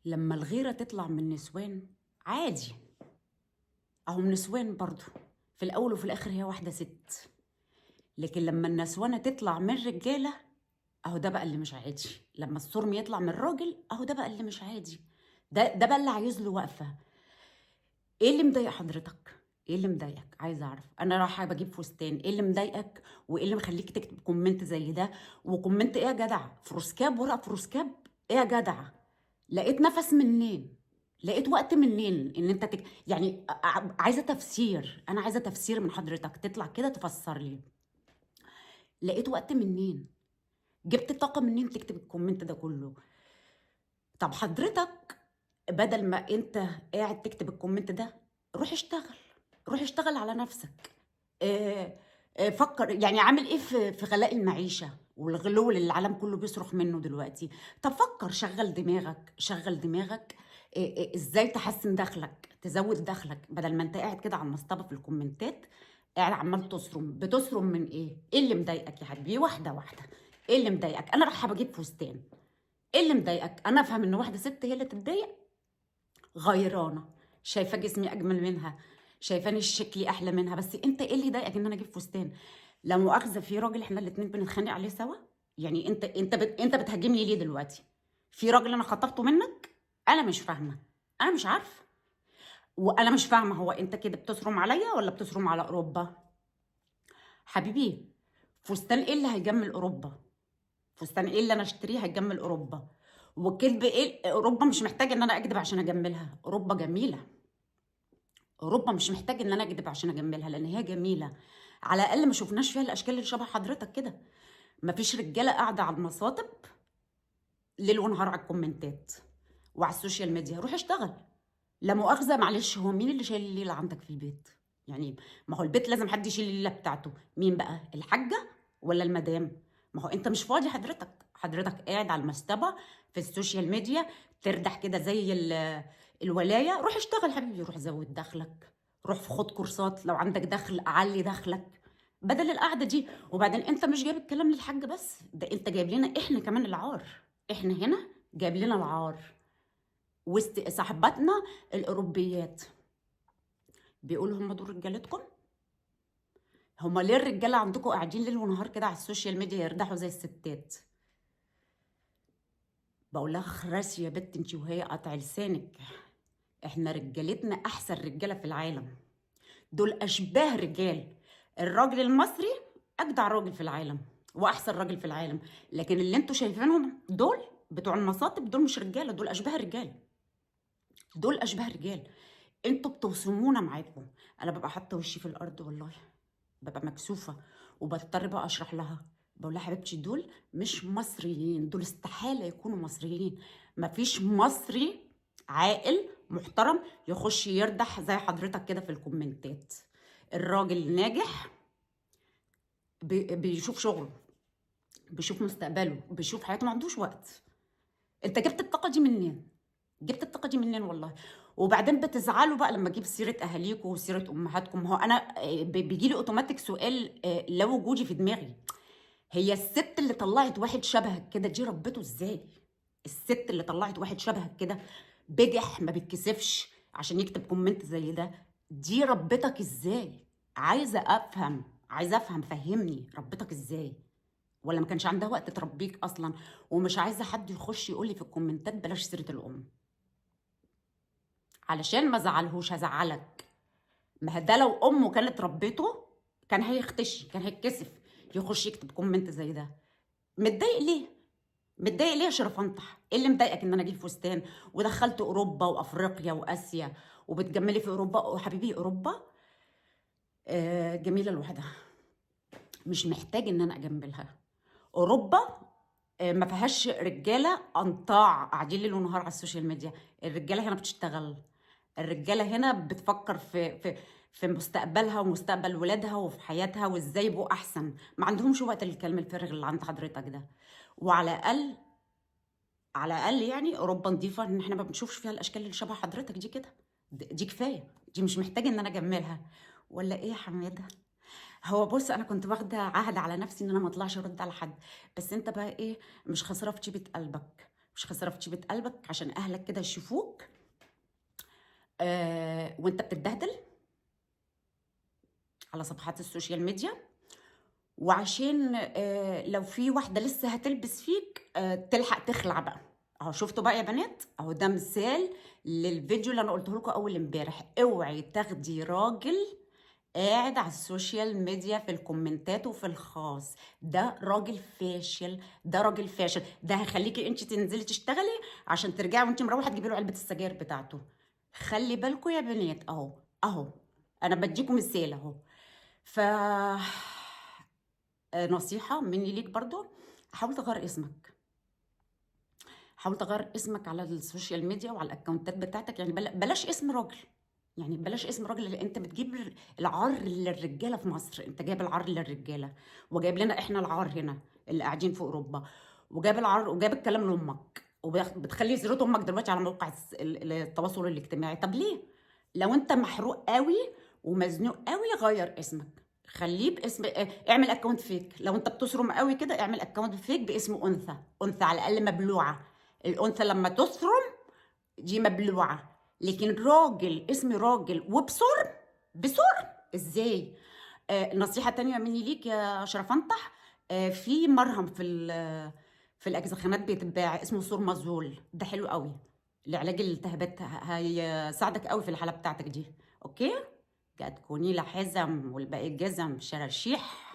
لما الغيرة تطلع من نسوان عادي، اهو نسوان برضو، في الاول وفي الاخر هي واحدة ست. لكن لما النسوانة تطلع من رجالة، اهو ده بقى اللي مش عادي. لما الصرم يطلع من راجل، اهو ده بقى اللي مش عادي. ده بقى اللي عايز له وقفة. ايه اللي مضايق حضرتك؟ ايه اللي مضايقك؟ عايزه اعرف. انا رايحه بجيب فستان، ايه اللي مضايقك وايه اللي مخليك تكتب كومنت زي ده؟ وكومنت ايه يا جدع؟ فروسكاب، ورقه فروسكاب؟ ايه يا جدع؟ لقيت نفس منين؟ لقيت وقت منين ان انت يعني عايزه تفسير. انا عايزه تفسير من حضرتك، تطلع كده تفسر لي. لقيت وقت منين؟ جبت طاقه منين تكتب الكومنت ده كله؟ طب حضرتك بدل ما انت قاعد تكتب الكومنت ده، روح اشتغل. روح اشتغل على نفسك. اه. فكر يعني عامل ايه في غلاء المعيشة والغلو اللي العالم كله بيصرخ منه دلوقتي. طب فكر، شغل دماغك، شغل دماغك. ازاي تحسن دخلك، تزود دخلك، بدل ما انت قاعد كده على المصطبة في الكومنتات، قاعد عمال تصرم. بتصرم من ايه؟ ايه اللي مضايقك يا حبيبي؟ واحدة واحدة. ايه اللي مضايقك؟ انا رايحة بجيب فستان. ايه اللي مضايقك؟ انا افهم ان واحده ست هي اللي تتضايق. غيرانه، شايفه جسمي اجمل منها، شايفاني شكلي احلى منها، بس انت ايه اللي يضايقك ان انا اجيب فستان؟ لا مؤاخذه، في راجل احنا الاتنين بنتخانق عليه سوا؟ يعني انت بتهاجمني ليه دلوقتي؟ في راجل انا خطبته منك؟ انا مش فاهمه. انا مش عارفه. وانا مش فاهمه، هو انت كده بتصرم عليا ولا بتصرم على اوروبا؟ حبيبي، فستان ايه اللي هيجمل اوروبا؟ فستان ايه اللي انا اشتريه هيجمل اوروبا؟ وكذب ايه؟ اوروبا مش محتاجه ان انا اكذب عشان اجملها. اوروبا جميله. اوروبا مش محتاج ان انا اكذب عشان اجملها، لان هي جميله. على الاقل ما شفناش فيها الاشكال اللي شبه حضرتك كده. ما فيش رجاله قاعده على المصاطب ليل ونهار على الكومنتات وعلى السوشيال ميديا. روح اشتغل. لا مؤاخذه، معلش، هو مين اللي شايل الليله عندك في البيت؟ يعني ما هو البيت لازم حد يشيل الليله بتاعته. مين بقى؟ الحاجه ولا المدام؟ ما هو انت مش فاضي. حضرتك قاعد على المستبه في السوشيال ميديا، تردح كده زي الولايه. روح اشتغل حبيبي، روح زود دخلك. روح خد كورسات لو عندك دخل، اعلي دخلك بدل القعده دي. وبعدين انت مش جايب الكلام للحاج بس، ده انت جايب لنا احنا كمان العار. احنا هنا جايب لنا العار وسط صاحباتنا الاوروبيات. بيقولوا هم دول رجالتكم؟ هم ليه الرجاله عندكم قاعدين ليل ونهار كده على السوشيال ميديا يردحوا زي الستات؟ بقول لها خراسي يا بت انت وهي قطع لسانك. احنا رجالتنا احسن رجاله في العالم. دول اشباه رجال. الراجل المصري اجدع راجل في العالم واحسن راجل في العالم. لكن اللي انتوا شايفينهم دول بتوع المصاطب، دول مش رجاله، دول اشباه رجال. دول اشباه رجال. انتوا بتوصمونا معاكم. انا ببقى حاطه وشي في الارض والله، ببقى مكسوفه. وبضطر بقى اشرح لها، بقول لها حبيبتي دول مش مصريين، دول استحاله يكونوا مصريين. مفيش مصري عاقل محترم يخش يردح زي حضرتك كده في الكومنتات. الراجل الناجح بيشوف شغله، بيشوف مستقبله، بيشوف حياته، ما عندوش وقت. انت جبت الطاقه دي منين؟ جبت الطاقه دي منين والله؟ وبعدين بتزعلوا بقى لما اجيب سيره اهاليكم وسيره امهاتكم. هو انا بيجي لي اوتوماتيك سؤال لا وجودي في دماغي. هي الست اللي طلعت واحد شبهك كده دي ربته ازاي؟ الست اللي طلعت واحد شبهك كده بجح ما بيتكسفش عشان يكتب كومنت زي ده، دي ربتك ازاي؟ عايزه افهم، عايزه افهم، فهمني ربتك ازاي؟ ولا ما كانش عندها وقت تربيك اصلا؟ ومش عايزه حد يخش يقول لي في الكومنتات بلاش سيره الام، علشان ما زعلهوش هزعلك. ما هي ده لو امه كانت ربته كان هيختشي، كان هيتكسف يخش يكتب كومنت زي ده. متضايق ليه؟ متضايق ليه يا شرفنطح؟ ايه اللي مضايقك ان انا اجيب فستان ودخلت اوروبا وافريقيا واسيا وبتجملي في اوروبا؟ وحبيبي اوروبا جميله لوحدها، مش محتاج ان انا اجملها. اوروبا ما فيهاش رجاله انطاع قاعدين ليل ونهار على السوشيال ميديا. الرجاله هنا بتشتغل. الرجاله هنا بتفكر في مستقبلها ومستقبل ولادها وفي حياتها وازاي يبقوا احسن. ما عندهمش وقت للكلام الفارغ اللي عند حضرتك ده. وعلى الاقل، على الاقل يعني اوروبا نظيفه ان احنا ما بنشوفش فيها الاشكال اللي شبه حضرتك دي كده. دي كفايه، دي مش محتاجه ان انا اجملها. ولا ايه يا حماده؟ هو بص، انا كنت واخده عهد على نفسي ان انا ما اطلعش ارد على حد. بس انت بقى ايه؟ مش خساره في طيبه قلبك. مش خساره في طيبه قلبك عشان اهلك كده يشوفوك وانت بتتبهدل على صفحات السوشيال ميديا، وعشان لو في واحده لسه هتلبس فيك تلحق تخلع بقى. اهو شفتوا بقى يا بنات، اهو ده مثال للفيديو اللي انا قلته لكم اول امبارح. اوعي تاخدي راجل قاعد على السوشيال ميديا في الكومنتات وفي الخاص، ده راجل فاشل، ده راجل فاشل، ده هيخليكي انت تنزلي تشتغلي عشان ترجعي وانت مروحه تجيبي له علبه السجاير بتاعته. خلي بالكم يا بنات، اهو اهو انا بديكم مثال اهو. ف نصيحه مني ليك برضو، حاول تغير اسمك، حاول تغير اسمك على السوشيال ميديا وعلى الاكونتات بتاعتك. يعني بلاش اسم راجل، يعني بلاش اسم راجل، اللي انت بتجيب العار للرجاله في مصر. انت جايب العار للرجاله وجايب لنا احنا العار هنا اللي قاعدين في اوروبا، وجايب العار وجايب الكلام لامك، وبتخلي سيره امك دلوقتي على موقع التواصل الاجتماعي. طب ليه؟ لو انت محروق قوي ومزنوق قوي غير اسمك، خليه باسم، اعمل اكونت فيك. لو انت بتصرم قوي كده اعمل اكونت فيك باسم انثى، انثى على الاقل مبلوعه. الانثى لما تصرم دي مبلوعه، لكن راجل اسم راجل وبسرم، بسرم ازاي؟ نصيحه تانية مني ليك يا شرفنطح، في مرهم في الاجزخانات بيتباع اسمه سورمازول، ده حلو قوي لعلاج الالتهابات، هيساعدك قوي في الحاله بتاعتك دي. اوكي، قد تكوني لا حزم والباقي جزم شراشيح.